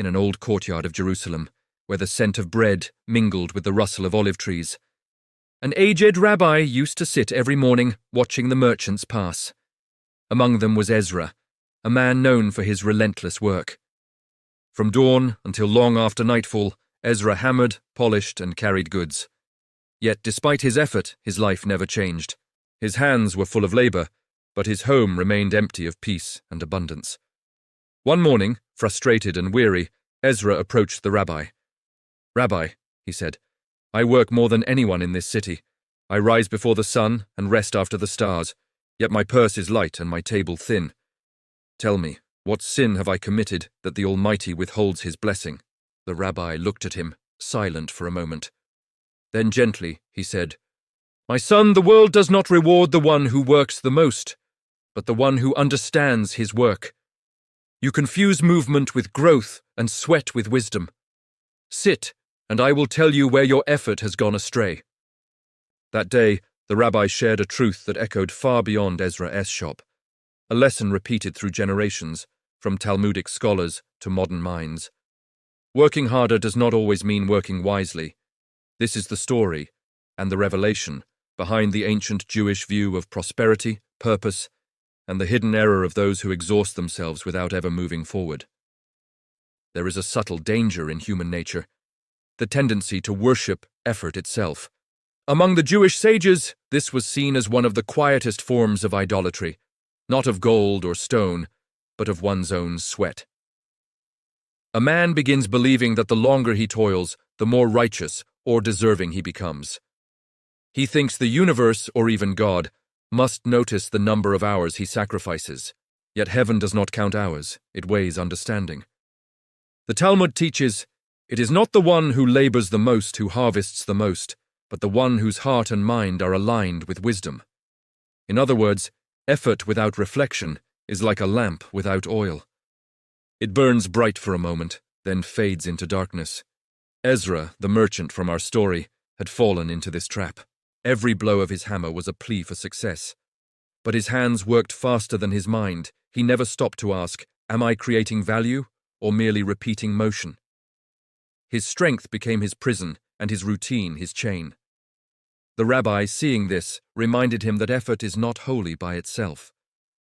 in an old courtyard of Jerusalem, where the scent of bread mingled with the rustle of olive trees. An aged rabbi used to sit every morning watching the merchants pass. Among them was Ezra, a man known for his relentless work. From dawn until long after nightfall, Ezra hammered, polished, and carried goods. Yet despite his effort, his life never changed. His hands were full of labor, but his home remained empty of peace and abundance. One morning, frustrated and weary, Ezra approached the rabbi. "Rabbi," he said, "I work more than anyone in this city. I rise before the sun and rest after the stars, yet my purse is light and my table thin. Tell me, what sin have I committed that the Almighty withholds his blessing?" The rabbi looked at him, silent for a moment. Then gently he said, "My son, the world does not reward the one who works the most, but the one who understands his work. You confuse movement with growth and sweat with wisdom. Sit, and I will tell you where your effort has gone astray." That day, the rabbi shared a truth that echoed far beyond Ezra's shop, a lesson repeated through generations, from Talmudic scholars to modern minds. Working harder does not always mean working wisely. This is the story, and the revelation, behind the ancient Jewish view of prosperity, purpose, and the hidden error of those who exhaust themselves without ever moving forward. There is a subtle danger in human nature, the tendency to worship effort itself. Among the Jewish sages, this was seen as one of the quietest forms of idolatry, not of gold or stone, but of one's own sweat. A man begins believing that the longer he toils, the more righteous or deserving he becomes. He thinks the universe, or even God, must notice the number of hours he sacrifices. Yet heaven does not count hours, it weighs understanding. The Talmud teaches, "It is not the one who labors the most who harvests the most, but the one whose heart and mind are aligned with wisdom." In other words, effort without reflection is like a lamp without oil. It burns bright for a moment, then fades into darkness. Ezra, the merchant from our story, had fallen into this trap. Every blow of his hammer was a plea for success. But his hands worked faster than his mind. He never stopped to ask, "Am I creating value or merely repeating motion?" His strength became his prison and his routine his chain. The rabbi, seeing this, reminded him that effort is not holy by itself.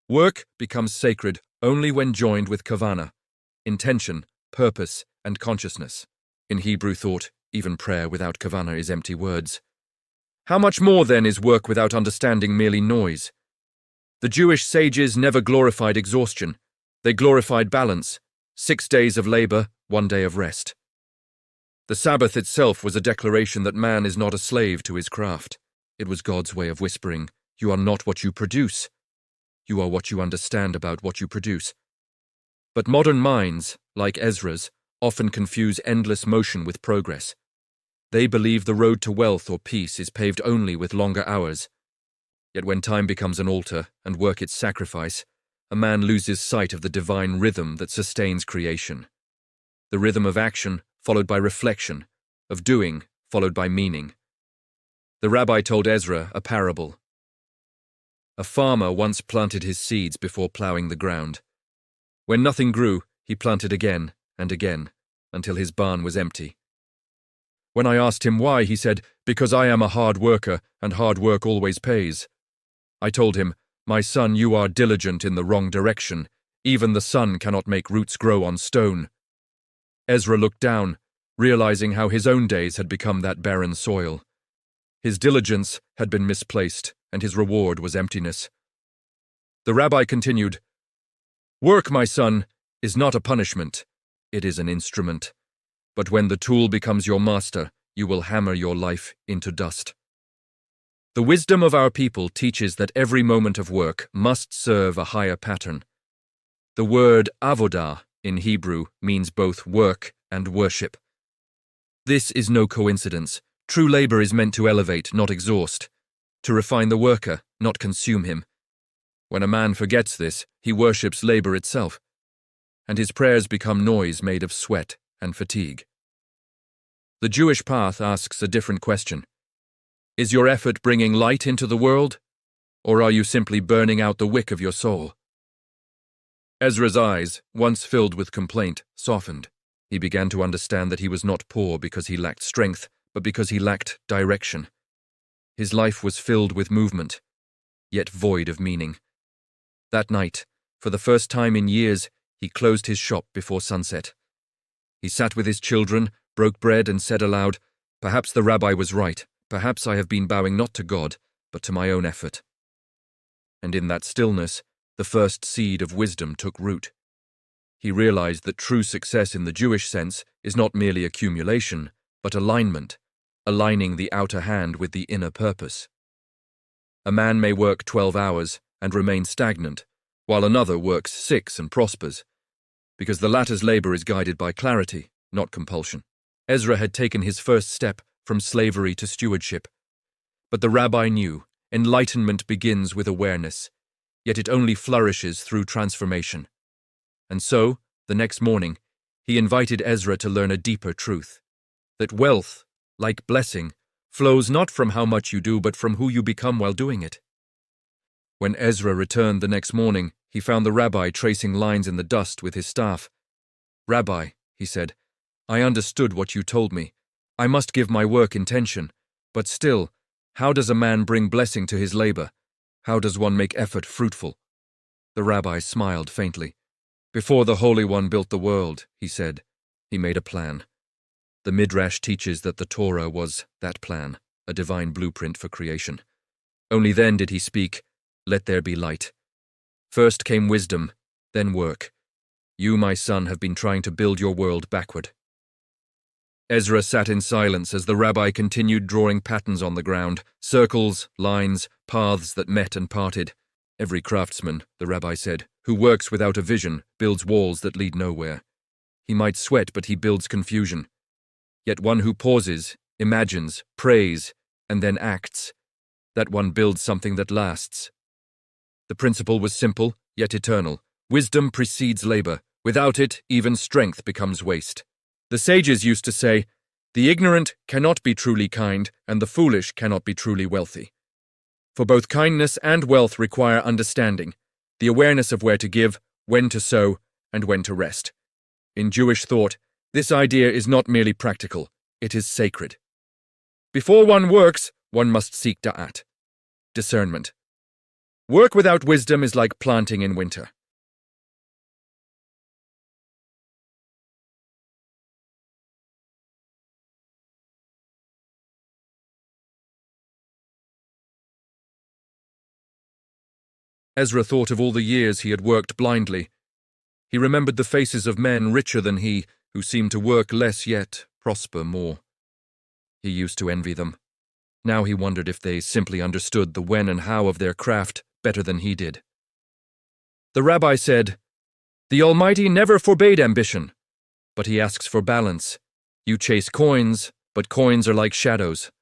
Work becomes sacred only when joined with kavanah, intention, purpose, and consciousness. In Hebrew thought, even prayer without kavanah is empty words. How much more, then, is work without understanding merely noise? The Jewish sages never glorified exhaustion. They glorified balance, 6 days of labor, 1 day of rest. The Sabbath itself was a declaration that man is not a slave to his craft. It was God's way of whispering, "You are not what you produce. You are what you understand about what you produce." But modern minds, like Ezra's, often confuse endless motion with progress. They believe the road to wealth or peace is paved only with longer hours. Yet when time becomes an altar and work its sacrifice, a man loses sight of the divine rhythm that sustains creation. The rhythm of action followed by reflection, of doing followed by meaning. The rabbi told Ezra a parable. A farmer once planted his seeds before plowing the ground. When nothing grew, he planted again and again, until his barn was empty. When I asked him why, he said, "Because I am a hard worker, and hard work always pays." I told him, "My son, you are diligent in the wrong direction. Even the sun cannot make roots grow on stone." Ezra looked down, realizing how his own days had become that barren soil. His diligence had been misplaced, and his reward was emptiness. The rabbi continued, "Work, my son, is not a punishment. It is an instrument. But when the tool becomes your master, you will hammer your life into dust." The wisdom of our people teaches that every moment of work must serve a higher pattern. The word avodah in Hebrew means both work and worship. This is no coincidence. True labor is meant to elevate, not exhaust, to refine the worker, not consume him. When a man forgets this, he worships labor itself, and his prayers become noise made of sweat and fatigue. The Jewish path asks a different question. Is your effort bringing light into the world, or are you simply burning out the wick of your soul? Ezra's eyes, once filled with complaint, softened. He began to understand that he was not poor because he lacked strength, but because he lacked direction. His life was filled with movement, yet void of meaning. That night, for the first time in years, he closed his shop before sunset. He sat with his children, broke bread, and said aloud, "Perhaps the rabbi was right. Perhaps I have been bowing not to God, but to my own effort." And in that stillness, the first seed of wisdom took root. He realized that true success in the Jewish sense is not merely accumulation, but alignment, aligning the outer hand with the inner purpose. A man may work 12 hours and remain stagnant, while another works 6 and prospers, because the latter's labor is guided by clarity, not compulsion. Ezra had taken his first step from slavery to stewardship. But the rabbi knew enlightenment begins with awareness, yet it only flourishes through transformation. And so, the next morning, he invited Ezra to learn a deeper truth, that wealth, like blessing, flows not from how much you do, but from who you become while doing it. When Ezra returned the next morning, he found the rabbi tracing lines in the dust with his staff. "Rabbi," he said, "I understood what you told me. I must give my work intention. But still, how does a man bring blessing to his labor? How does one make effort fruitful?" The rabbi smiled faintly. "Before the Holy One built the world," he said, "he made a plan." The Midrash teaches that the Torah was that plan, a divine blueprint for creation. Only then did he speak, "Let there be light." First came wisdom, then work. You, my son, have been trying to build your world backward. Ezra sat in silence as the rabbi continued drawing patterns on the ground, circles, lines, paths that met and parted. "Every craftsman," the rabbi said, "who works without a vision builds walls that lead nowhere. He might sweat, but he builds confusion. Yet one who pauses, imagines, prays, and then acts, that one builds something that lasts." The principle was simple, yet eternal. Wisdom precedes labor. Without it, even strength becomes waste. The sages used to say, "The ignorant cannot be truly kind, and the foolish cannot be truly wealthy." For both kindness and wealth require understanding, the awareness of where to give, when to sow, and when to rest. In Jewish thought, this idea is not merely practical, it is sacred. Before one works, one must seek da'at, discernment. Work without wisdom is like planting in winter. Ezra thought of all the years he had worked blindly. He remembered the faces of men richer than he, who seemed to work less yet prosper more. He used to envy them. Now he wondered if they simply understood the when and how of their craft better than he did. The rabbi said, "The Almighty never forbade ambition, but he asks for balance. You chase coins, but coins are like shadows.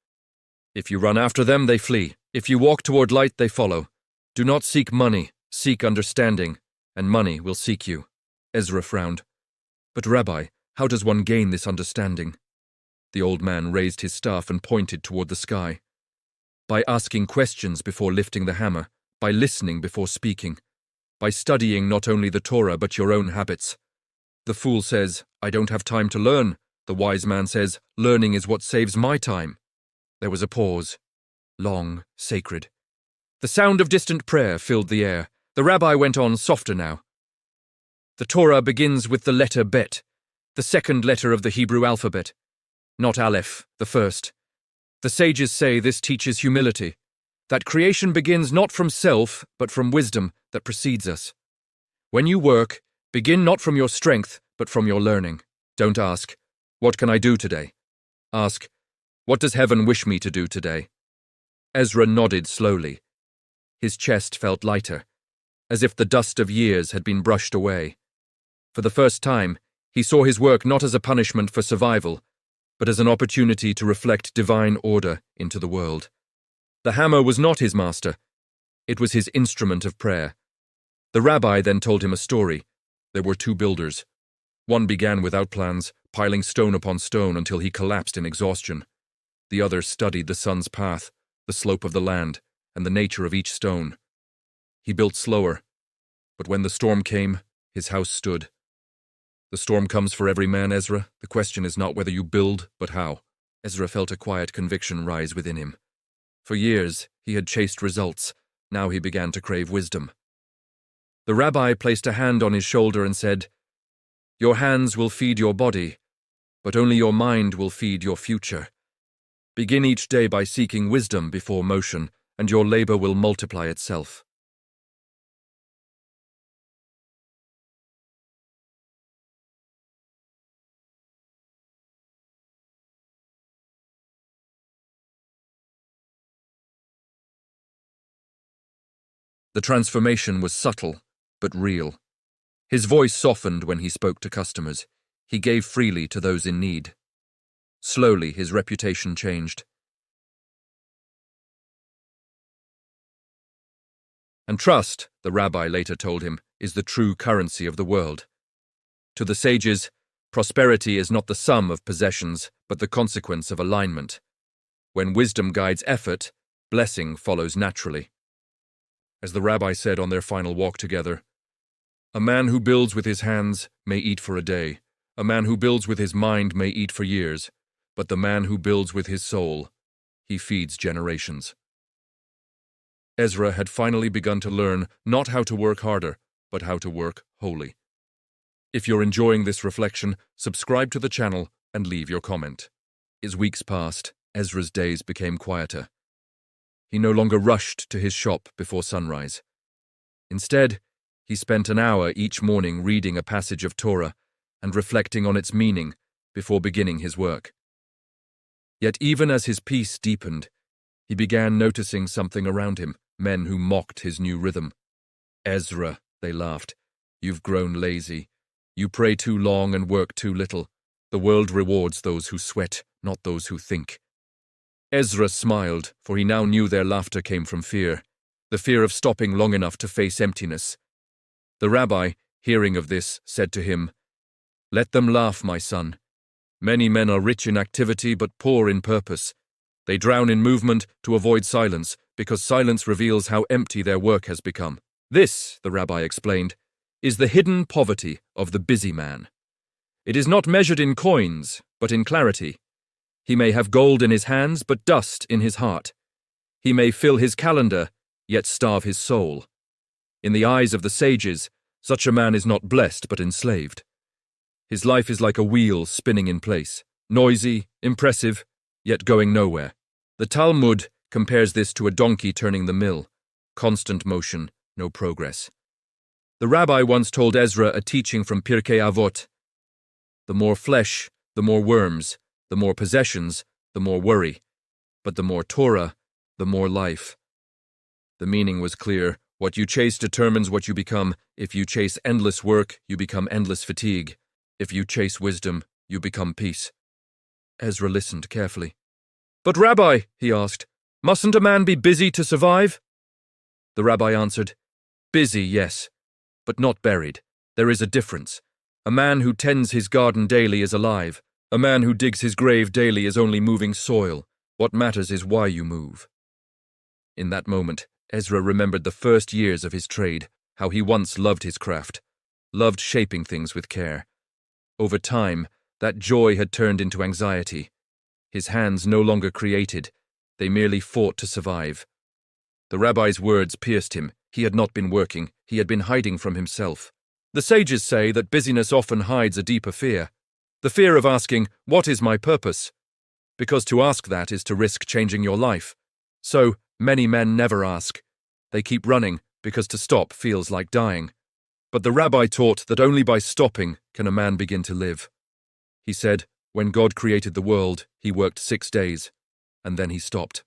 If you run after them, they flee. If you walk toward light, they follow. Do not seek money, seek understanding, and money will seek you." Ezra frowned. "But Rabbi, how does one gain this understanding?" The old man raised his staff and pointed toward the sky. "By asking questions before lifting the hammer, by listening before speaking, by studying not only the Torah but your own habits. The fool says, 'I don't have time to learn.' The wise man says, 'Learning is what saves my time.'" There was a pause, long, sacred. The sound of distant prayer filled the air. The rabbi went on softer now. "The Torah begins with the letter Bet, the second letter of the Hebrew alphabet, not Aleph, the first. The sages say this teaches humility, that creation begins not from self, but from wisdom that precedes us. When you work, begin not from your strength, but from your learning. Don't ask, 'What can I do today?' Ask, 'What does heaven wish me to do today?'" Ezra nodded slowly. His chest felt lighter, as if the dust of years had been brushed away. For the first time, he saw his work not as a punishment for survival, but as an opportunity to reflect divine order into the world. The hammer was not his master. It was his instrument of prayer. The rabbi then told him a story. There were 2 builders. One began without plans, piling stone upon stone until he collapsed in exhaustion. The other studied the sun's path, the slope of the land, and the nature of each stone. He built slower, but when the storm came, his house stood. The storm comes for every man, Ezra. The question is not whether you build, but how. Ezra felt a quiet conviction rise within him. For years, he had chased results. Now he began to crave wisdom. The rabbi placed a hand on his shoulder and said, "Your hands will feed your body, but only your mind will feed your future. Begin each day by seeking wisdom before motion, and your labor will multiply itself." The transformation was subtle, but real. His voice softened when he spoke to customers. He gave freely to those in need. Slowly, his reputation changed. And trust, the rabbi later told him, is the true currency of the world. To the sages, prosperity is not the sum of possessions, but the consequence of alignment. When wisdom guides effort, blessing follows naturally. As the rabbi said on their final walk together, "A man who builds with his hands may eat for a day. A man who builds with his mind may eat for years. But the man who builds with his soul, he feeds generations." Ezra had finally begun to learn not how to work harder, but how to work wholly. If you're enjoying this reflection, subscribe to the channel and leave your comment. As weeks passed, Ezra's days became quieter. He no longer rushed to his shop before sunrise. Instead, he spent an hour each morning reading a passage of Torah and reflecting on its meaning before beginning his work. Yet even as his peace deepened, he began noticing something around him, men who mocked his new rhythm. "Ezra," they laughed, "you've grown lazy. You pray too long and work too little. The world rewards those who sweat, not those who think." Ezra smiled, for he now knew their laughter came from fear, the fear of stopping long enough to face emptiness. The rabbi, hearing of this, said to him, "Let them laugh, my son. Many men are rich in activity but poor in purpose. They drown in movement to avoid silence, because silence reveals how empty their work has become. This," the rabbi explained, "is the hidden poverty of the busy man. It is not measured in coins, but in clarity. He may have gold in his hands, but dust in his heart. He may fill his calendar, yet starve his soul. In the eyes of the sages, such a man is not blessed but enslaved. His life is like a wheel spinning in place, noisy, impressive, yet going nowhere. The Talmud compares this to a donkey turning the mill, constant motion, no progress." The rabbi once told Ezra a teaching from Pirkei Avot: "The more flesh, the more worms, the more possessions, the more worry, but the more Torah, the more life." The meaning was clear. What you chase determines what you become. If you chase endless work, you become endless fatigue. If you chase wisdom, you become peace. Ezra listened carefully. "But Rabbi," he asked, "mustn't a man be busy to survive?" The rabbi answered, "Busy, yes, but not buried. There is a difference. A man who tends his garden daily is alive. A man who digs his grave daily is only moving soil. What matters is why you move." In that moment, Ezra remembered the first years of his trade, how he once loved his craft, loved shaping things with care. Over time, that joy had turned into anxiety. His hands no longer created, they merely fought to survive. The rabbi's words pierced him. He had not been working, he had been hiding from himself. The sages say that busyness often hides a deeper fear, the fear of asking, "What is my purpose?" Because to ask that is to risk changing your life. So, many men never ask. They keep running, because to stop feels like dying. But the rabbi taught that only by stopping can a man begin to live. He said, when God created the world, he worked 6 days, and then he stopped.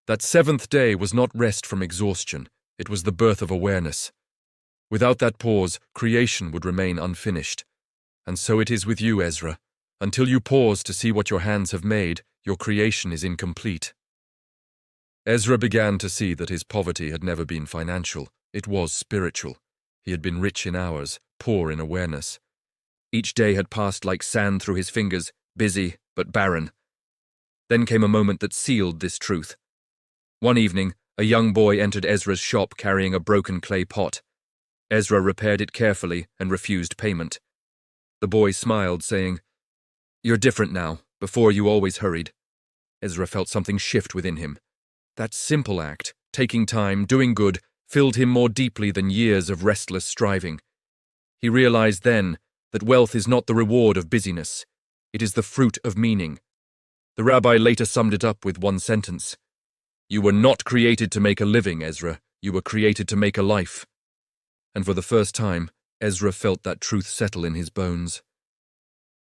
That 7th day was not rest from exhaustion, it was the birth of awareness. Without that pause, creation would remain unfinished. And so it is with you, Ezra. Until you pause to see what your hands have made, your creation is incomplete. Ezra began to see that his poverty had never been financial, it was spiritual. He had been rich in hours, poor in awareness. Each day had passed like sand through his fingers, busy but barren. Then came a moment that sealed this truth. One evening, a young boy entered Ezra's shop carrying a broken clay pot. Ezra repaired it carefully and refused payment. The boy smiled, saying, "You're different now. Before you always hurried." Ezra felt something shift within him. That simple act, taking time, doing good, filled him more deeply than years of restless striving. He realized then that wealth is not the reward of busyness. It is the fruit of meaning. The rabbi later summed it up with one sentence: "You were not created to make a living, Ezra. You were created to make a life." And for the first time, Ezra felt that truth settle in his bones.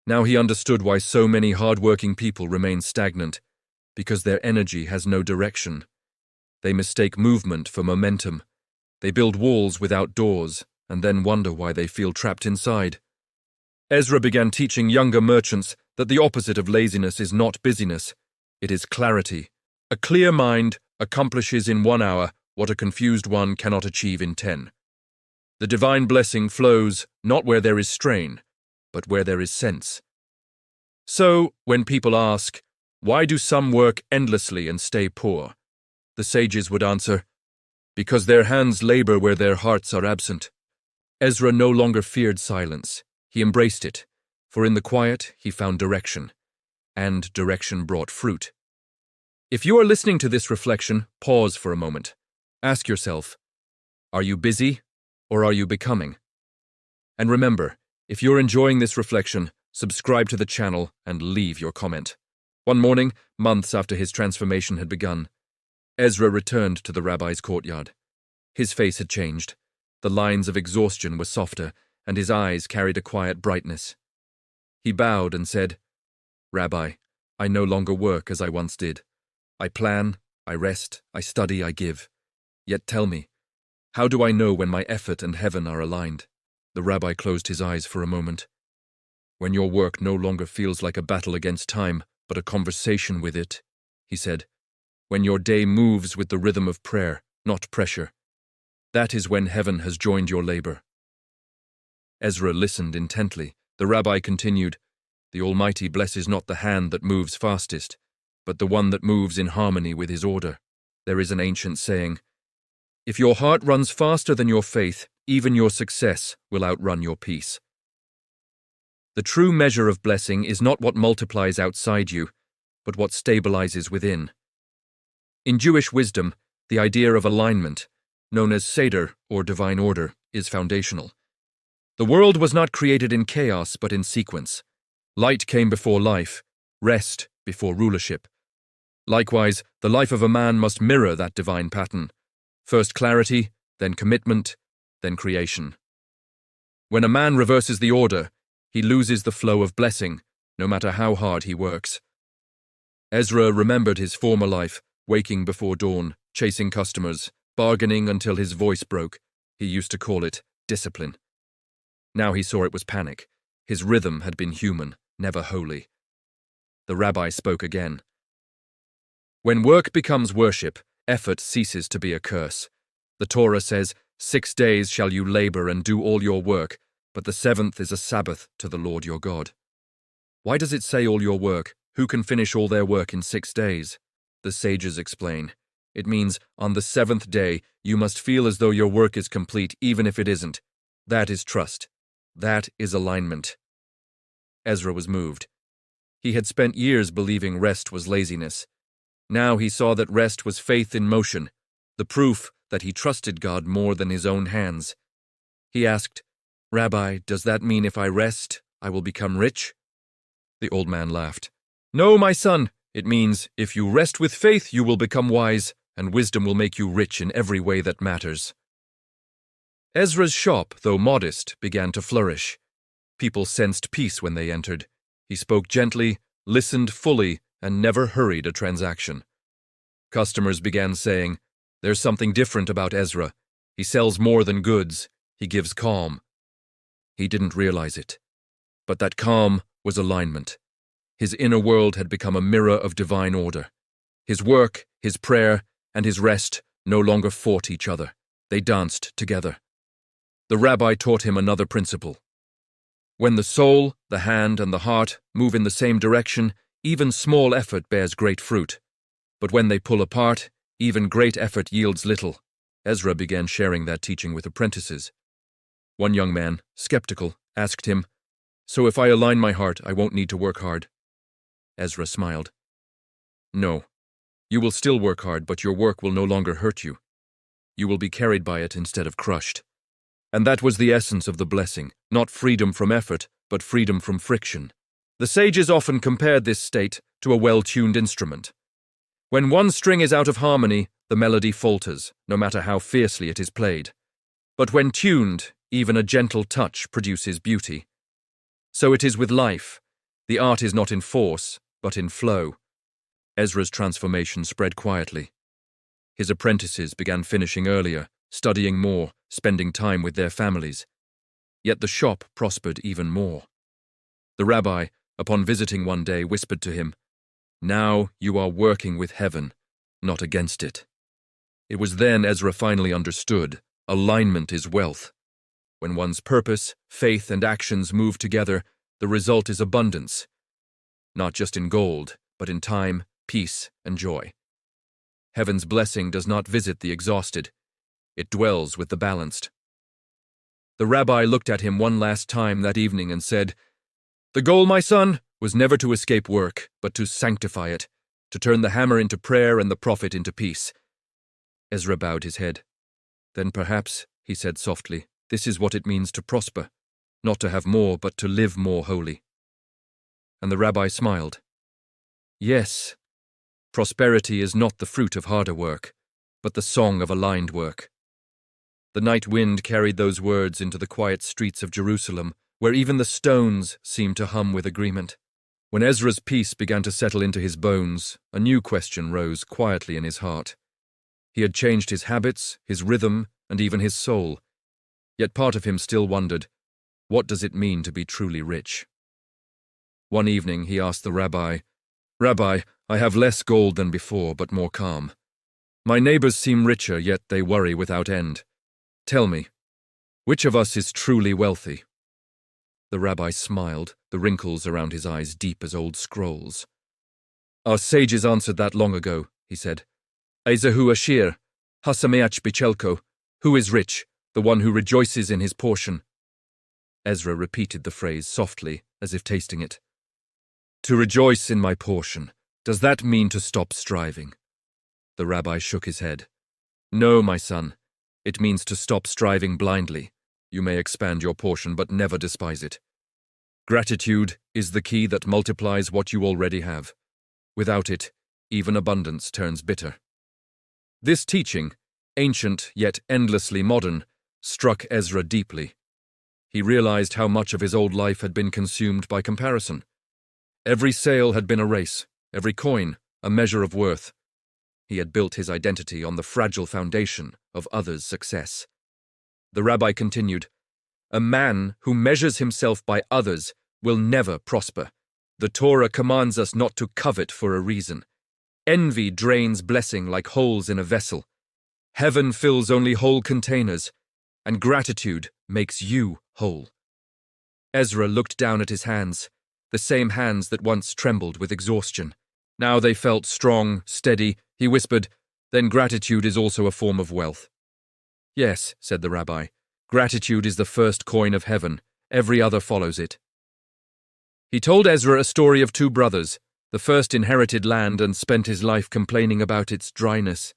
Now he understood why so many hard-working people remain stagnant, because their energy has no direction. They mistake movement for momentum. They build walls without doors, and then wonder why they feel trapped inside. Ezra began teaching younger merchants that the opposite of laziness is not busyness, it is clarity. A clear mind accomplishes in 1 hour what a confused one cannot achieve in 10. The divine blessing flows not where there is strain, but where there is sense. So, when people ask, "Why do some work endlessly and stay poor?" the sages would answer, "Because their hands labor where their hearts are absent." Ezra no longer feared silence. He embraced it, for in the quiet he found direction, and direction brought fruit. If you are listening to this reflection, pause for a moment. Ask yourself, are you busy or are you becoming? And remember, if you're enjoying this reflection, subscribe to the channel and leave your comment. One morning, months after his transformation had begun, Ezra returned to the rabbi's courtyard. His face had changed. The lines of exhaustion were softer, and his eyes carried a quiet brightness. He bowed and said, "Rabbi, I no longer work as I once did. I plan, I rest, I study, I give. Yet tell me, how do I know when my effort and heaven are aligned?" The rabbi closed his eyes for a moment. "When your work no longer feels like a battle against time, but a conversation with it," he said. "When your day moves with the rhythm of prayer, not pressure. That is when heaven has joined your labor." Ezra listened intently. The rabbi continued, "The Almighty blesses not the hand that moves fastest, but the one that moves in harmony with his order. There is an ancient saying, 'If your heart runs faster than your faith, even your success will outrun your peace.' The true measure of blessing is not what multiplies outside you, but what stabilizes within. In Jewish wisdom, the idea of alignment, known as seder or divine order, is foundational. The world was not created in chaos but in sequence. Light came before life, rest before rulership. Likewise, the life of a man must mirror that divine pattern. First clarity, then commitment, then creation. When a man reverses the order, he loses the flow of blessing, no matter how hard he works. Ezra remembered his former life, waking before dawn, chasing customers, bargaining until his voice broke. He used to call it discipline. Now he saw it was panic. His rhythm had been human, never holy. The rabbi spoke again. "When work becomes worship, effort ceases to be a curse. The Torah says, 6 days shall you labor and do all your work, but the 7th is a Sabbath to the Lord your God." Why does it say all your work? Who can finish all their work in 6 days? The sages explain. It means on the 7th day, you must feel as though your work is complete even if it isn't. That is trust. That is alignment. Ezra was moved. He had spent years believing rest was laziness. Now he saw that rest was faith in motion, the proof that he trusted God more than his own hands. He asked, "Rabbi, does that mean if I rest, I will become rich?" The old man laughed. "No, my son, it means if you rest with faith, you will become wise, and wisdom will make you rich in every way that matters." Ezra's shop, though modest, began to flourish. People sensed peace when they entered. He spoke gently, listened fully, and never hurried a transaction. Customers began saying, "There's something different about Ezra. He sells more than goods. He gives calm." He didn't realize it. But that calm was alignment. His inner world had become a mirror of divine order. His work, his prayer, and his rest no longer fought each other. They danced together. The rabbi taught him another principle. When the soul, the hand, and the heart move in the same direction, even small effort bears great fruit. But when they pull apart, even great effort yields little. Ezra began sharing that teaching with apprentices. One young man, skeptical, asked him, So if I align my heart, I won't need to work hard. Ezra smiled. No. You will still work hard, but your work will no longer hurt you. You will be carried by it instead of crushed. And that was the essence of the blessing, not freedom from effort, but freedom from friction. The sages often compared this state to a well-tuned instrument. When one string is out of harmony, the melody falters, no matter how fiercely it is played. But when tuned, even a gentle touch produces beauty. So it is with life. The art is not in force, but in flow. Ezra's transformation spread quietly. His apprentices began finishing earlier, studying more, spending time with their families. Yet the shop prospered even more. The rabbi, upon visiting one day, whispered to him, "Now you are working with heaven, not against it." It was then Ezra finally understood, alignment is wealth. When one's purpose, faith, and actions move together, the result is abundance. Not just in gold, but in time, peace, and joy. Heaven's blessing does not visit the exhausted. It dwells with the balanced. The rabbi looked at him one last time that evening and said, "The goal, my son, was never to escape work, but to sanctify it, to turn the hammer into prayer and the prophet into peace." Ezra bowed his head. "Then perhaps," he said softly, "this is what it means to prosper, not to have more, but to live more holy." And the rabbi smiled. Yes, prosperity is not the fruit of harder work, but the song of aligned work. The night wind carried those words into the quiet streets of Jerusalem, where even the stones seemed to hum with agreement. When Ezra's peace began to settle into his bones, a new question rose quietly in his heart. He had changed his habits, his rhythm, and even his soul. Yet part of him still wondered, what does it mean to be truly rich? One evening he asked the rabbi, "Rabbi, I have less gold than before, but more calm. My neighbors seem richer, yet they worry without end. Tell me, which of us is truly wealthy?" The rabbi smiled, the wrinkles around his eyes deep as old scrolls. "Our sages answered that long ago," he said. "Ezehu Ashir, Hasameach Bichelko, who is rich, the one who rejoices in his portion." Ezra repeated the phrase softly, as if tasting it. "To rejoice in my portion, does that mean to stop striving?" The rabbi shook his head. "No, my son. It means to stop striving blindly. You may expand your portion, but never despise it. Gratitude is the key that multiplies what you already have. Without it, even abundance turns bitter." This teaching, ancient yet endlessly modern, struck Ezra deeply. He realized how much of his old life had been consumed by comparison. Every sale had been a race, every coin a measure of worth. He had built his identity on the fragile foundation of others' success. The rabbi continued, "A man who measures himself by others will never prosper. The Torah commands us not to covet for a reason. Envy drains blessing like holes in a vessel. Heaven fills only whole containers, and gratitude makes you whole." Ezra looked down at his hands, the same hands that once trembled with exhaustion. Now they felt strong, steady. He whispered, "Then gratitude is also a form of wealth." "Yes," said the rabbi, "gratitude is the first coin of heaven. Every other follows it." He told Ezra a story of two brothers. The first inherited land and spent his life complaining about its dryness.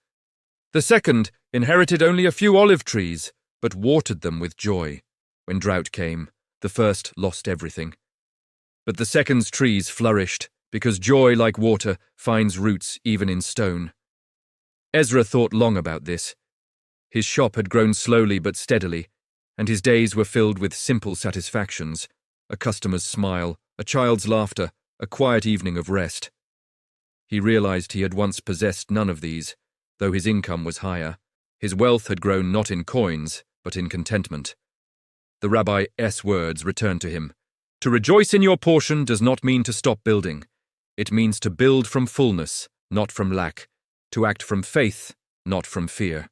The second inherited only a few olive trees, but watered them with joy. When drought came, the first lost everything. But the second's trees flourished, because joy, like water, finds roots even in stone. Ezra thought long about this. His shop had grown slowly but steadily, and his days were filled with simple satisfactions, a customer's smile, a child's laughter, a quiet evening of rest. He realized he had once possessed none of these, though his income was higher. His wealth had grown not in coins, but in contentment. The rabbi's words returned to him. "To rejoice in your portion does not mean to stop building. It means to build from fullness, not from lack, to act from faith, not from fear."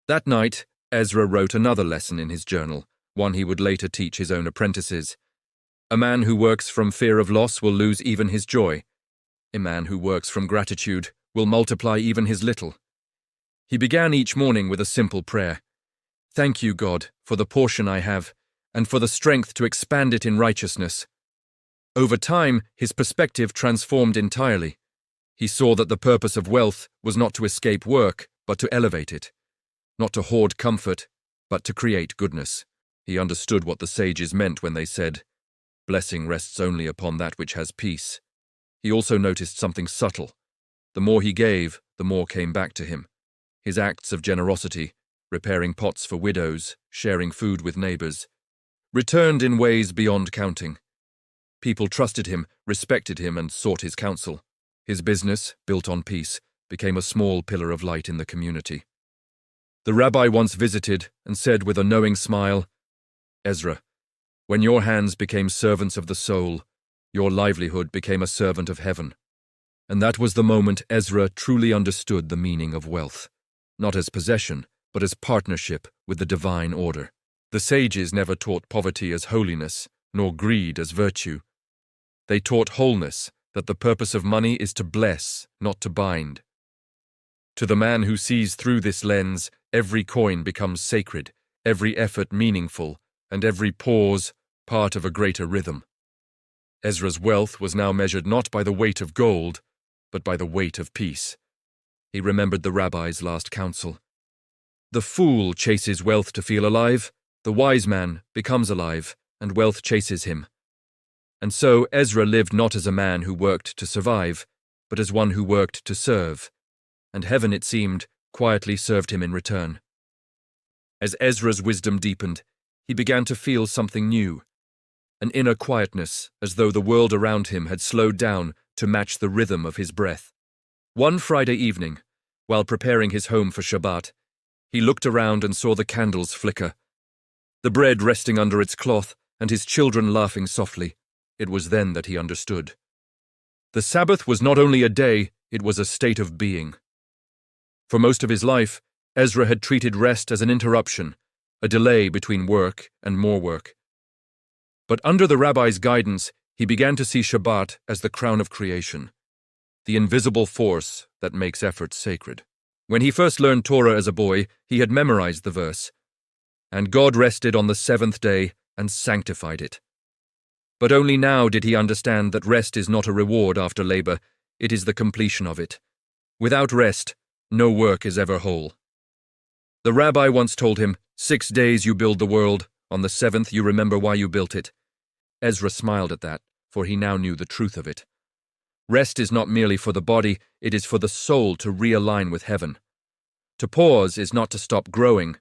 That night, Ezra wrote another lesson in his journal, one he would later teach his own apprentices. A man who works from fear of loss will lose even his joy. A man who works from gratitude will multiply even his little. He began each morning with a simple prayer. "Thank you, God, for the portion I have. and for the strength to expand it in righteousness. Over time, his perspective transformed entirely. He saw that the purpose of wealth was not to escape work, but to elevate it. Not to hoard comfort, but to create goodness. He understood what the sages meant when they said, "Blessing rests only upon that which has peace." He also noticed something subtle. The more he gave, the more came back to him. His acts of generosity, repairing pots for widows, sharing food with neighbors, returned in ways beyond counting. People trusted him, respected him, and sought his counsel. His business, built on peace, became a small pillar of light in the community. The rabbi once visited and said with a knowing smile, "Ezra, when your hands became servants of the soul, your livelihood became a servant of heaven." And that was the moment Ezra truly understood the meaning of wealth, not as possession, but as partnership with the divine order. The sages never taught poverty as holiness, nor greed as virtue. They taught wholeness, that the purpose of money is to bless, not to bind. To the man who sees through this lens, every coin becomes sacred, every effort meaningful, and every pause part of a greater rhythm. Ezra's wealth was now measured not by the weight of gold, but by the weight of peace. He remembered the rabbi's last counsel. The fool chases wealth to feel alive, the wise man becomes alive, and wealth chases him. And so Ezra lived not as a man who worked to survive, but as one who worked to serve, and heaven, it seemed, quietly served him in return. As Ezra's wisdom deepened, he began to feel something new, an inner quietness, as though the world around him had slowed down to match the rhythm of his breath. One Friday evening, while preparing his home for Shabbat, he looked around and saw the candles flicker, the bread resting under its cloth, and his children laughing softly. It was then that he understood. The Sabbath was not only a day, it was a state of being. For most of his life, Ezra had treated rest as an interruption, a delay between work and more work. But under the rabbi's guidance, he began to see Shabbat as the crown of creation, the invisible force that makes effort sacred. When he first learned Torah as a boy, he had memorized the verse, "And God rested on the seventh day and sanctified it." But only now did he understand that rest is not a reward after labor, it is the completion of it. Without rest, no work is ever whole. The rabbi once told him, 6 days you build the world, on the seventh you remember why you built it. Ezra smiled at that, for he now knew the truth of it. Rest is not merely for the body, it is for the soul to realign with heaven. To pause is not to stop growing,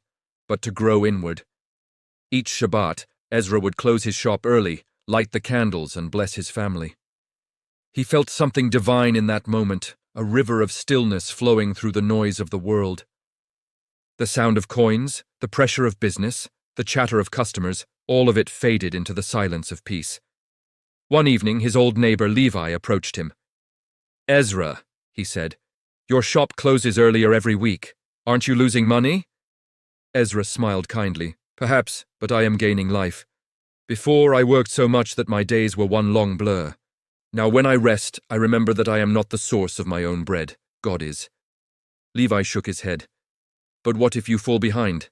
but to grow inward. Each Shabbat, Ezra would close his shop early, light the candles, and bless his family. He felt something divine in that moment, a river of stillness flowing through the noise of the world. The sound of coins, the pressure of business, the chatter of customers, all of it faded into the silence of peace. One evening, his old neighbor Levi approached him. "Ezra," he said, "your shop closes earlier every week. Aren't you losing money?" Ezra smiled kindly. "Perhaps, but I am gaining life. Before, I worked so much that my days were one long blur. Now when I rest, I remember that I am not the source of my own bread. God is." Levi shook his head. "But what if you fall behind?"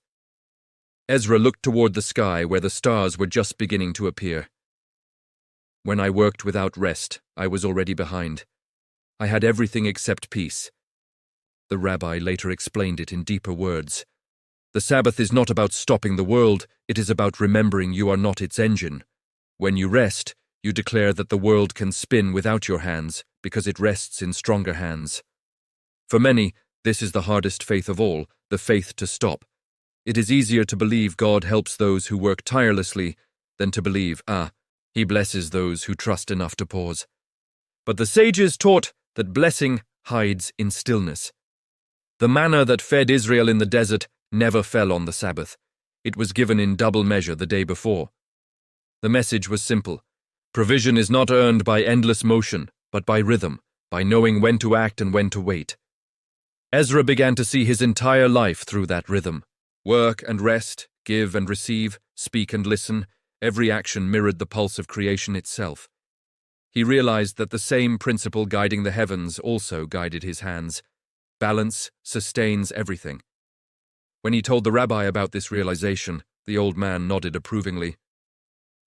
Ezra looked toward the sky where the stars were just beginning to appear. "When I worked without rest, I was already behind. I had everything except peace." The rabbi later explained it in deeper words. The Sabbath is not about stopping the world, it is about remembering you are not its engine. When you rest, you declare that the world can spin without your hands, because it rests in stronger hands. For many, this is the hardest faith of all, the faith to stop. It is easier to believe God helps those who work tirelessly than to believe, He blesses those who trust enough to pause. But the sages taught that blessing hides in stillness. The manna that fed Israel in the desert never fell on the Sabbath. It was given in double measure the day before. The message was simple. Provision is not earned by endless motion, but by rhythm, by knowing when to act and when to wait. Ezra began to see his entire life through that rhythm. Work and rest, give and receive, speak and listen, every action mirrored the pulse of creation itself. He realized that the same principle guiding the heavens also guided his hands. Balance sustains everything. When he told the rabbi about this realization, the old man nodded approvingly.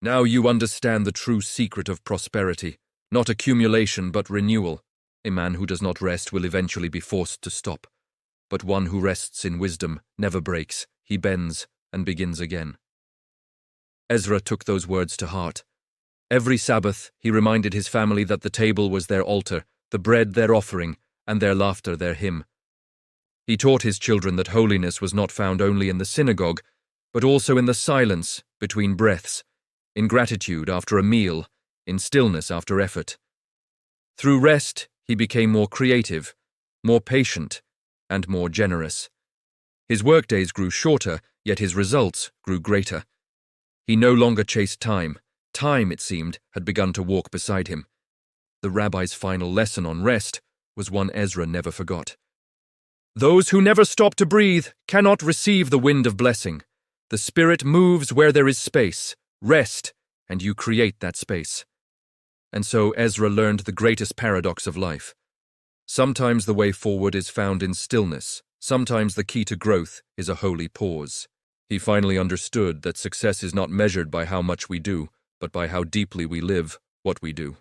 Now you understand the true secret of prosperity, not accumulation but renewal. A man who does not rest will eventually be forced to stop, but one who rests in wisdom never breaks, he bends and begins again. Ezra took those words to heart. Every Sabbath, he reminded his family that the table was their altar, the bread their offering, and their laughter their hymn. He taught his children that holiness was not found only in the synagogue, but also in the silence between breaths, in gratitude after a meal, in stillness after effort. Through rest, he became more creative, more patient, and more generous. His workdays grew shorter, yet his results grew greater. He no longer chased time. Time, it seemed, had begun to walk beside him. The rabbi's final lesson on rest was one Ezra never forgot. Those who never stop to breathe cannot receive the wind of blessing. The Spirit moves where there is space. Rest, and you create that space. And so Ezra learned the greatest paradox of life. Sometimes the way forward is found in stillness. Sometimes the key to growth is a holy pause. He finally understood that success is not measured by how much we do, but by how deeply we live what we do.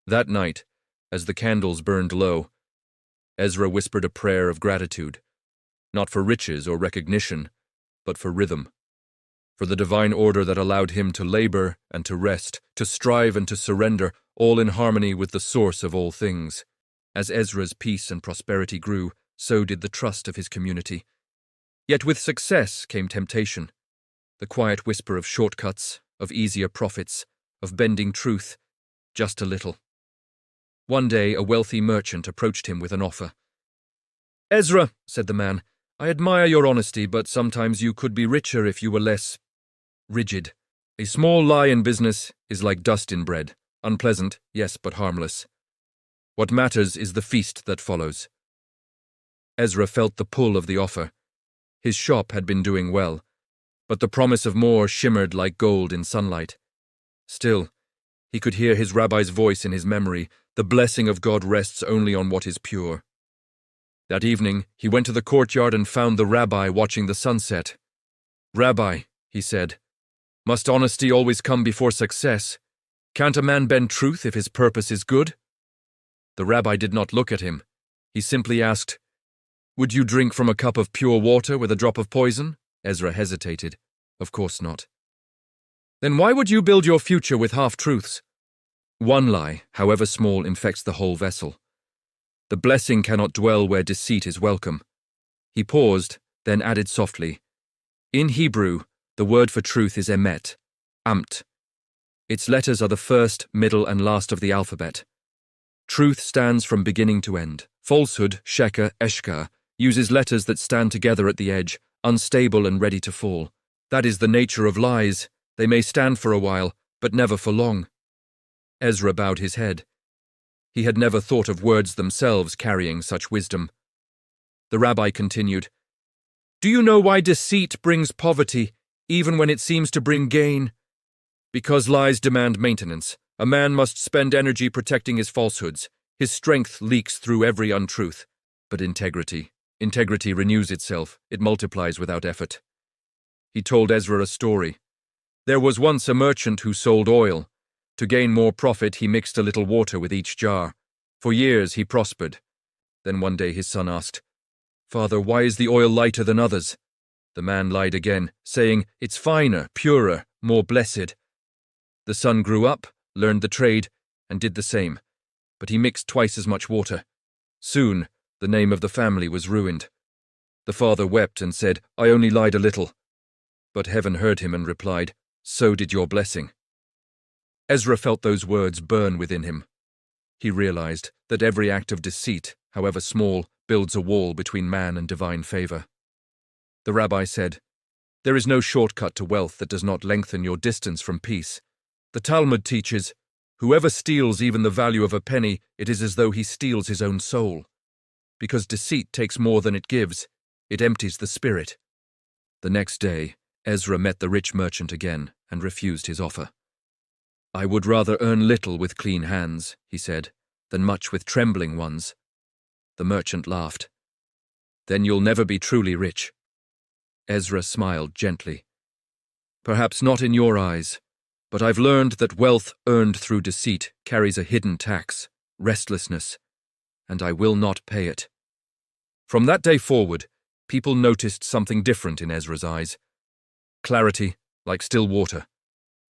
That night, as the candles burned low, Ezra whispered a prayer of gratitude, not for riches or recognition, but for rhythm, for the divine order that allowed him to labor and to rest, to strive and to surrender, all in harmony with the source of all things. As Ezra's peace and prosperity grew, so did the trust of his community. Yet with success came temptation, the quiet whisper of shortcuts, of easier profits, of bending truth, just a little. One day a wealthy merchant approached him with an offer. "Ezra," said the man, "I admire your honesty, but sometimes you could be richer if you were less rigid. A small lie in business is like dust in bread, unpleasant, yes, but harmless. What matters is the feast that follows." Ezra felt the pull of the offer. His shop had been doing well, but the promise of more shimmered like gold in sunlight. Still, he could hear his rabbi's voice in his memory. The blessing of God rests only on what is pure. That evening, he went to the courtyard and found the rabbi watching the sunset. "Rabbi," he said, "must honesty always come before success? Can't a man bend truth if his purpose is good?" The rabbi did not look at him. He simply asked, "Would you drink from a cup of pure water with a drop of poison?" Ezra hesitated. "Of course not." "Then why would you build your future with half-truths?" "One lie, however small, infects the whole vessel. The blessing cannot dwell where deceit is welcome." He paused, then added softly, "In Hebrew, the word for truth is emet, amt. Its letters are the first, middle, and last of the alphabet. Truth stands from beginning to end. Falsehood, sheker, eshkar, uses letters that stand together at the edge, unstable and ready to fall. That is the nature of lies. They may stand for a while, but never for long." Ezra bowed his head. He had never thought of words themselves carrying such wisdom. The rabbi continued, "Do you know why deceit brings poverty, even when it seems to bring gain? Because lies demand maintenance. A man must spend energy protecting his falsehoods. His strength leaks through every untruth. But integrity renews itself. It multiplies without effort." He told Ezra a story. There was once a merchant who sold oil. To gain more profit, he mixed a little water with each jar. For years he prospered. Then one day his son asked, "Father, why is the oil lighter than others?" The man lied again, saying, "It's finer, purer, more blessed." The son grew up, learned the trade, and did the same, but he mixed twice as much water. Soon, the name of the family was ruined. The father wept and said, "I only lied a little." But heaven heard him and replied, "So did your blessing." Ezra felt those words burn within him. He realized that every act of deceit, however small, builds a wall between man and divine favor. The rabbi said, "There is no shortcut to wealth that does not lengthen your distance from peace. The Talmud teaches, whoever steals even the value of a penny, it is as though he steals his own soul. Because deceit takes more than it gives, it empties the spirit." The next day, Ezra met the rich merchant again and refused his offer. "I would rather earn little with clean hands," he said, "than much with trembling ones." The merchant laughed. "Then you'll never be truly rich." Ezra smiled gently. Perhaps not in your eyes, but I've learned that wealth earned through deceit carries a hidden tax, restlessness, and I will not pay it. From that day forward, people noticed something different in Ezra's eyes. Clarity, like still water.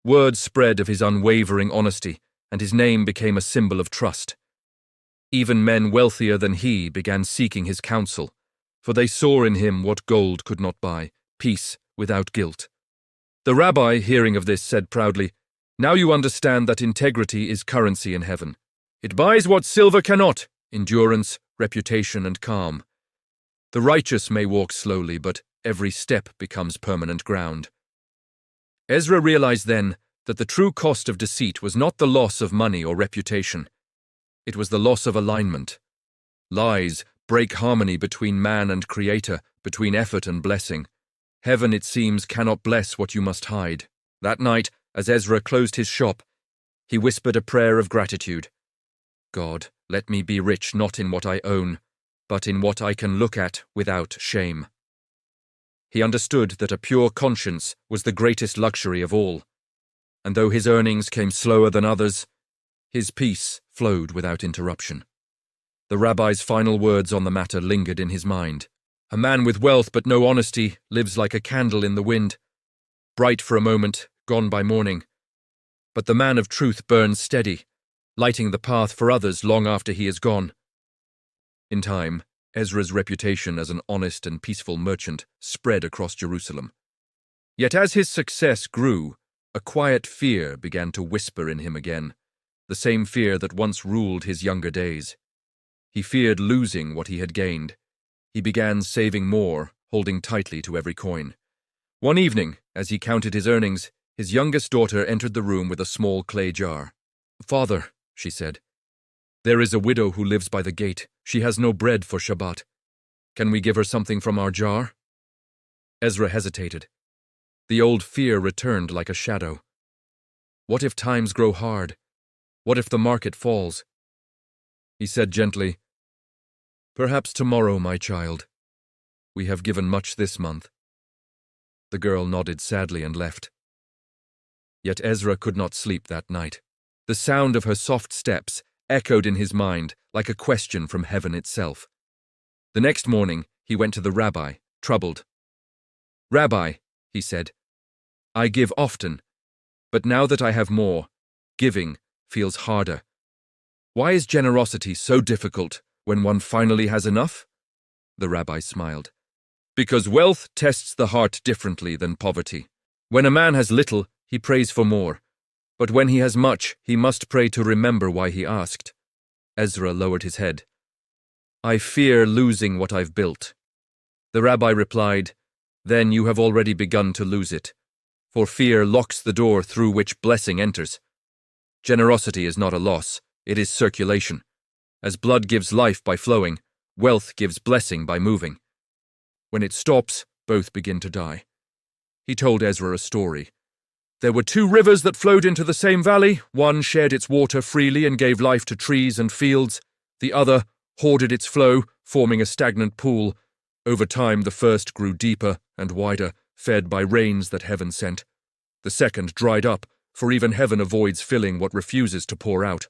Word spread of his unwavering honesty, and his name became a symbol of trust. Even men wealthier than he began seeking his counsel, for they saw in him what gold could not buy, peace without guilt. The rabbi, hearing of this, said proudly, "Now you understand that integrity is currency in heaven. It buys what silver cannot, endurance, reputation, and calm. The righteous may walk slowly, but every step becomes permanent ground." Ezra realized then that the true cost of deceit was not the loss of money or reputation. It was the loss of alignment. Lies break harmony between man and creator, between effort and blessing. Heaven, it seems, cannot bless what you must hide. That night, as Ezra closed his shop, he whispered a prayer of gratitude. God, let me be rich not in what I own, but in what I can look at without shame. He understood that a pure conscience was the greatest luxury of all, and though his earnings came slower than others, his peace flowed without interruption. The rabbi's final words on the matter lingered in his mind. A man with wealth but no honesty lives like a candle in the wind, bright for a moment, gone by morning. But the man of truth burns steady, lighting the path for others long after he is gone. In time, Ezra's reputation as an honest and peaceful merchant spread across Jerusalem. Yet as his success grew, a quiet fear began to whisper in him again, the same fear that once ruled his younger days. He feared losing what he had gained. He began saving more, holding tightly to every coin. One evening, as he counted his earnings, his youngest daughter entered the room with a small clay jar. "Father," she said, "there is a widow who lives by the gate. She has no bread for Shabbat. Can we give her something from our jar?" Ezra hesitated. The old fear returned like a shadow. What if times grow hard? What if the market falls? He said gently, "Perhaps tomorrow, my child. We have given much this month." The girl nodded sadly and left. Yet Ezra could not sleep that night. The sound of her soft steps echoed in his mind like a question from heaven itself. The next morning, he went to the rabbi, troubled. "Rabbi," he said, "I give often, but now that I have more, giving feels harder. Why is generosity so difficult when one finally has enough?" The rabbi smiled. "Because wealth tests the heart differently than poverty. When a man has little, he prays for more. But when he has much, he must pray to remember why he asked." Ezra lowered his head. "I fear losing what I've built." The rabbi replied, "Then you have already begun to lose it, for fear locks the door through which blessing enters. Generosity is not a loss, it is circulation. As blood gives life by flowing, wealth gives blessing by moving. When it stops, both begin to die." He told Ezra a story. There were two rivers that flowed into the same valley. One shared its water freely and gave life to trees and fields. The other hoarded its flow, forming a stagnant pool. Over time, the first grew deeper and wider, fed by rains that heaven sent. The second dried up, for even heaven avoids filling what refuses to pour out.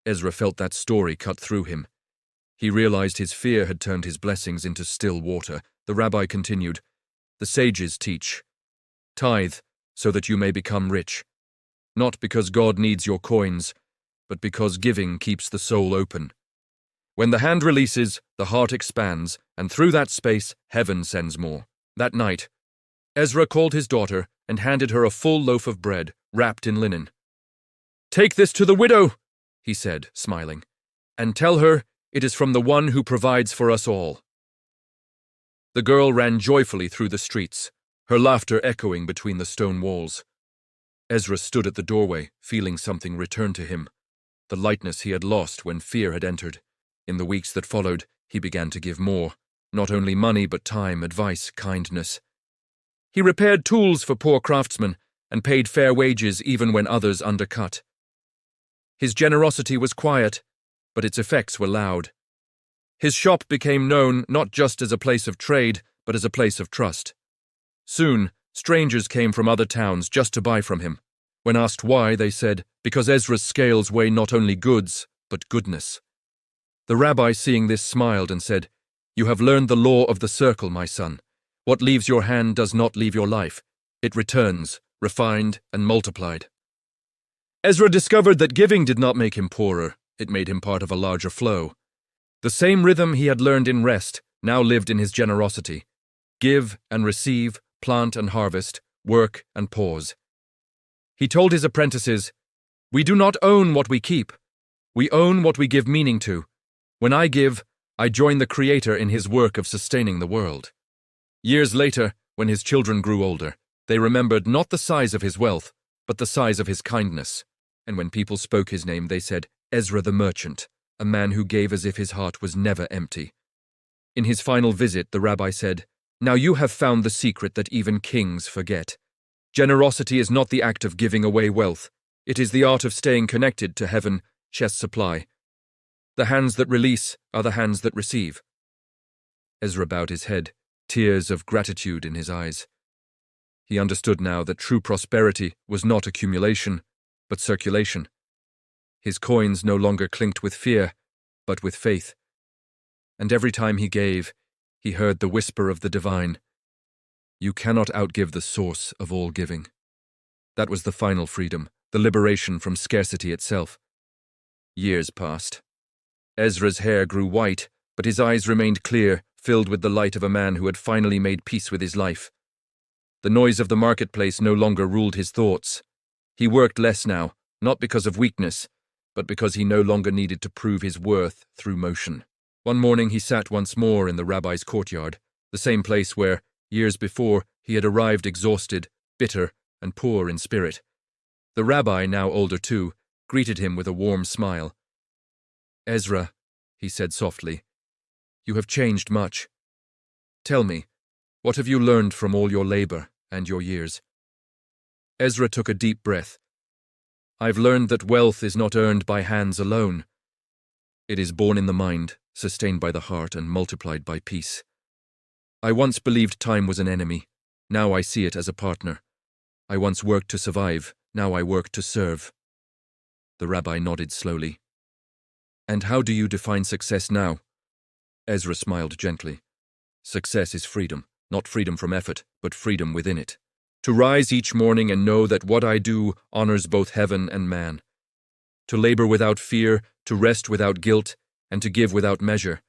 Ezra felt that story cut through him. He realized his fear had turned his blessings into still water. The rabbi continued, "The sages teach, tithe, so that you may become rich. Not because God needs your coins, but because giving keeps the soul open. When the hand releases, the heart expands, and through that space, heaven sends more." That night, Ezra called his daughter and handed her a full loaf of bread, wrapped in linen. "Take this to the widow," he said, smiling, "and tell her it is from the one who provides for us all." The girl ran joyfully through the streets, her laughter echoing between the stone walls. Ezra stood at the doorway, feeling something return to him, the lightness he had lost when fear had entered. In the weeks that followed, he began to give more, not only money but time, advice, kindness. He repaired tools for poor craftsmen and paid fair wages even when others undercut. His generosity was quiet, but its effects were loud. His shop became known not just as a place of trade, but as a place of trust. Soon, Strangers came from other towns just to buy from him. When asked why, they said, because Ezra's scales weigh not only goods, but goodness. The rabbi, seeing this, smiled and said, "You have learned the law of the circle, my son. What leaves your hand does not leave your life. It returns, refined and multiplied." Ezra discovered that giving did not make him poorer, it made him part of a larger flow. The same rhythm he had learned in rest now lived in his generosity. Give and receive, plant and harvest, work and pause. He told his apprentices, "We do not own what we keep. We own what we give meaning to. When I give, I join the Creator in his work of sustaining the world." Years later, when his children grew older, they remembered not the size of his wealth, but the size of his kindness. And when people spoke his name, they said, "Ezra the merchant, a man who gave as if his heart was never empty." In his final visit, the rabbi said, "Now you have found the secret that even kings forget. Generosity is not the act of giving away wealth. It is the art of staying connected to heaven, chest supply. The hands that release are the hands that receive." Ezra bowed his head, tears of gratitude in his eyes. He understood now that true prosperity was not accumulation, but circulation. His coins no longer clinked with fear, but with faith. And every time he gave, he heard the whisper of the divine, "You cannot outgive the source of all giving." That was the final freedom, the liberation from scarcity itself. Years passed. Ezra's hair grew white, but his eyes remained clear, filled with the light of a man who had finally made peace with his life. The noise of the marketplace no longer ruled his thoughts. He worked less now, not because of weakness, but because he no longer needed to prove his worth through motion. One morning he sat once more in the rabbi's courtyard, the same place where, years before, he had arrived exhausted, bitter, and poor in spirit. The rabbi, now older too, greeted him with a warm smile. "Ezra," he said softly, "you have changed much. Tell me, what have you learned from all your labor and your years?" Ezra took a deep breath. "I've learned that wealth is not earned by hands alone. It is born in the mind, sustained by the heart, and multiplied by peace. I once believed time was an enemy. Now I see it as a partner. I once worked to survive. Now I work to serve." The rabbi nodded slowly. "And how do you define success now?" Ezra smiled gently. "Success is freedom, not freedom from effort, but freedom within it. To rise each morning and know that what I do honors both heaven and man. To labor without fear, to rest without guilt, and to give without measure.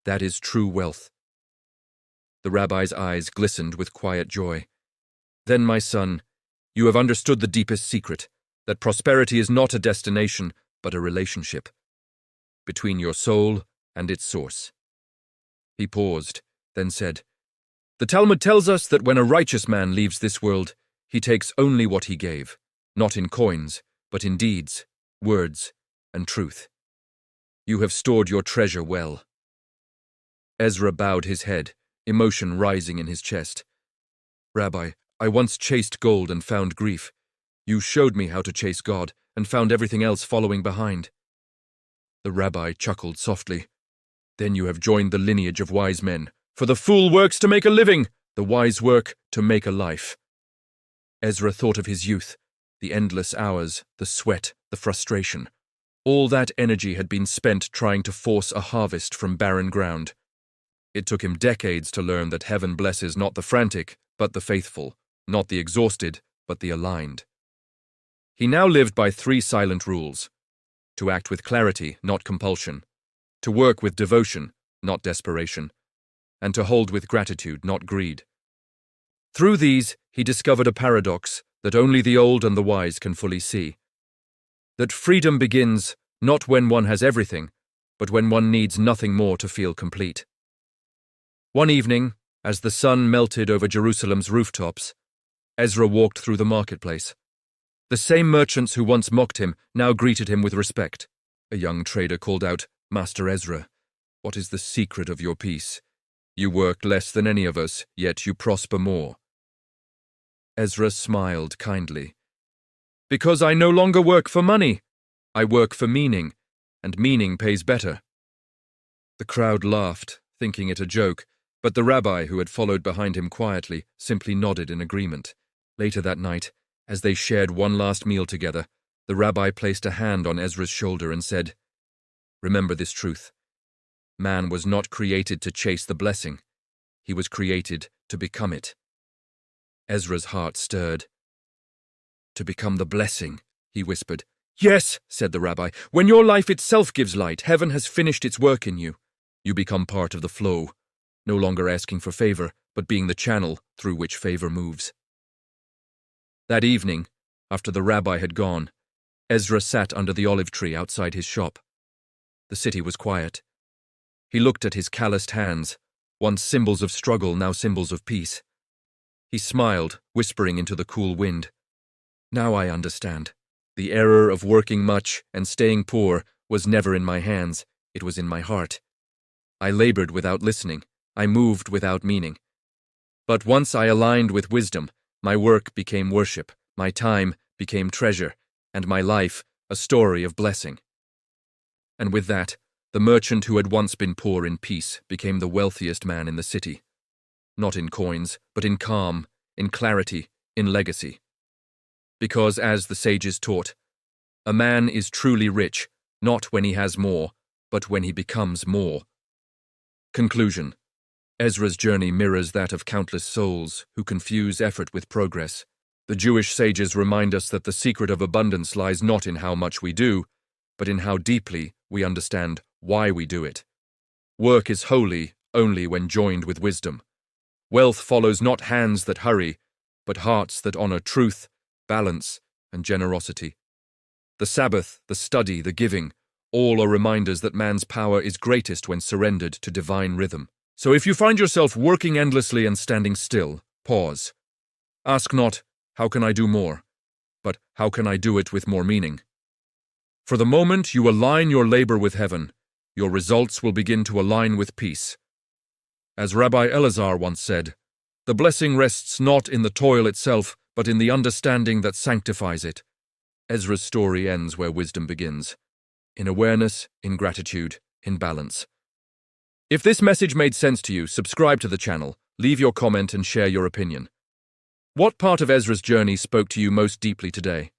That is true wealth." The rabbi's eyes glistened with quiet joy. "Then, my son, you have understood the deepest secret, that prosperity is not a destination, but a relationship between your soul and its source." He paused, then said, "The Talmud tells us that when a righteous man leaves this world, he takes only what he gave, not in coins, but in deeds, words, and truth. You have stored your treasure well." Ezra bowed his head, emotion rising in his chest. "Rabbi, I once chased gold and found grief. You showed me how to chase God and found everything else following behind." The rabbi chuckled softly. "Then you have joined the lineage of wise men. For the fool works to make a living, the wise work to make a life." Ezra thought of his youth, the endless hours, the sweat, the frustration. All that energy had been spent trying to force a harvest from barren ground. It took him decades to learn that heaven blesses not the frantic, but the faithful, not the exhausted, but the aligned. He now lived by 3 silent rules: to act with clarity, not compulsion; to work with devotion, not desperation; and to hold with gratitude, not greed. Through these, he discovered a paradox that only the old and the wise can fully see: that freedom begins not when one has everything, but when one needs nothing more to feel complete. One evening, as the sun melted over Jerusalem's rooftops, Ezra walked through the marketplace. The same merchants who once mocked him now greeted him with respect. A young trader called out, "Master Ezra, what is the secret of your peace? You work less than any of us, yet you prosper more." Ezra smiled kindly. "Because I no longer work for money. I work for meaning, and meaning pays better." The crowd laughed, thinking it a joke, But the rabbi, who had followed behind him quietly, simply nodded in agreement. Later that night, as they shared one last meal together, the rabbi placed a hand on Ezra's shoulder and said, "Remember this truth. Man was not created to chase the blessing. He was created to become it." Ezra's heart stirred. "To become the blessing," he whispered. "Yes," said the rabbi. "When your life itself gives light, heaven has finished its work in you. You become part of the flow, no longer asking for favor, but being the channel through which favor moves." That evening, after the rabbi had gone, Ezra sat under the olive tree outside his shop. The city was quiet. He looked at his calloused hands, once symbols of struggle, now symbols of peace. He smiled, whispering into the cool wind. "Now I understand. The error of working much and staying poor was never in my hands, it was in my heart. I labored without listening, I moved without meaning. But once I aligned with wisdom, my work became worship, my time became treasure, and my life a story of blessing." And with that, the merchant who had once been poor in peace became the wealthiest man in the city. Not in coins, but in calm, in clarity, in legacy. Because, as the sages taught, a man is truly rich, not when he has more, but when he becomes more. Conclusion. Ezra's journey mirrors that of countless souls who confuse effort with progress. The Jewish sages remind us that the secret of abundance lies not in how much we do, but in how deeply we understand why we do it. Work is holy only when joined with wisdom. Wealth follows not hands that hurry, but hearts that honor truth, balance, and generosity. The Sabbath, the study, the giving, all are reminders that man's power is greatest when surrendered to divine rhythm. So if you find yourself working endlessly and standing still, pause. Ask not, "How can I do more?" but "How can I do it with more meaning?" For the moment you align your labor with heaven, your results will begin to align with peace. As Rabbi Elazar once said, "The blessing rests not in the toil itself, but in the understanding that sanctifies it." Ezra's story ends where wisdom begins. In awareness, in gratitude, in balance. If this message made sense to you, subscribe to the channel, leave your comment and share your opinion. What part of Ezra's journey spoke to you most deeply today?